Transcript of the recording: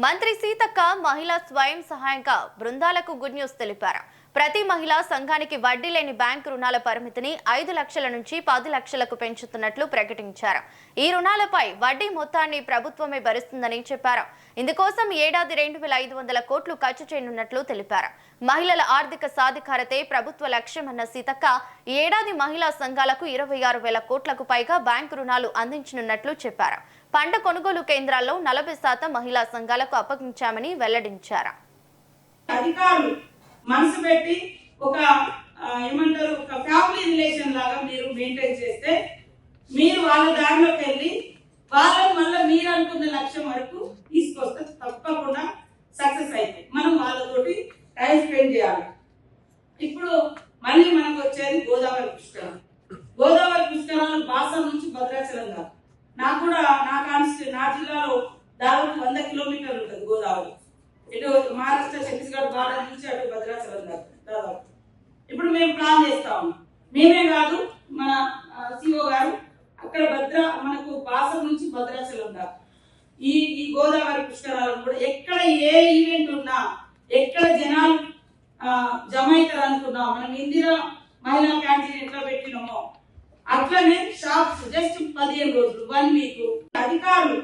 మంత్రి సీతక్క మహిళా స్వయం సహాయక బృందాలకు గుడ్ న్యూస్ తెలిపారు. ప్రతి మహిళా సంఘానికి వడ్డీ లేని బ్యాంకు రుణాల పరిమితిని 5 లక్షల నుంచి 10 లక్షలకు పెంచుతున్నట్లు ప్రకటించారు. ఈ రుణాలపై వడ్డీ మొత్తాన్ని ప్రభుత్వమే భరిస్తుందని చెప్పారు. ఇందుకోసం ఏడాది 2500 కోట్లు ఖర్చు చేయనున్నట్లు తెలిపారు. మహిళల ఆర్థిక సాధికారతే ప్రభుత్వ లక్ష్యమన్న సీతక్క ఈ ఏడాది మహిళా సంఘాలకు 26,000 కోట్లకు పైగా బ్యాంకు రుణాలు అందించనున్నట్లు చెప్పారు. పంట కొనుగోలు కేంద్రాల్లో 40% మహిళా సంఘాలకు అప్పగించామని వెల్లడించారు. మనసు పెట్టి ఒక ఏమంటారు ఒక ఫ్యామిలీ రిలేషన్ లాగా మీరు మెయింటైన్ చేస్తే మీరు వాళ్ళ దారిలోకి వెళ్ళి వాళ్ళని మళ్ళీ మీరు అనుకున్న లక్ష్యం వరకు తీసుకొస్తే తప్పకుండా సక్సెస్ అయితే మనం వాళ్ళతోటి టైం స్పెండ్ చేయాలి. ఇప్పుడు మళ్ళీ మనకు వచ్చేది గోదావరి పుష్కరాలు. గోదావరి పుష్కరాలు బాసర నుంచి భద్రాచలం దాకా నాకు కూడా నా జిల్లాలో దాదాపు 100 కిలోమీటర్లు ఉంటుంది గోదావరి. ఇటు మహారాష్ట్ర ఛత్తీస్గఢ్ బార్డర్ నుంచి అటు భద్రాచలం దాదాపు. ఇప్పుడు మేము ప్లాన్ చేస్తా ఉన్నాం. మేమే కాదు మన సిఓ గారు అక్కడ మనకు బాసర నుంచి భద్రాచలం దాకా ఈ గోదావరి పుష్కరాలను కూడా ఎక్కడ ఏ ఈవెంట్ ఉన్నా ఎక్కడ జనాలు జమ అవుతారు అనుకున్నాం. మనం ఇందిరా మహిళా క్యాంటీన్ ఎట్లా పెట్టినామో అట్లనే షాప్స్ జస్ట్ 15 రోజులు 1 వీక్ అధికారులు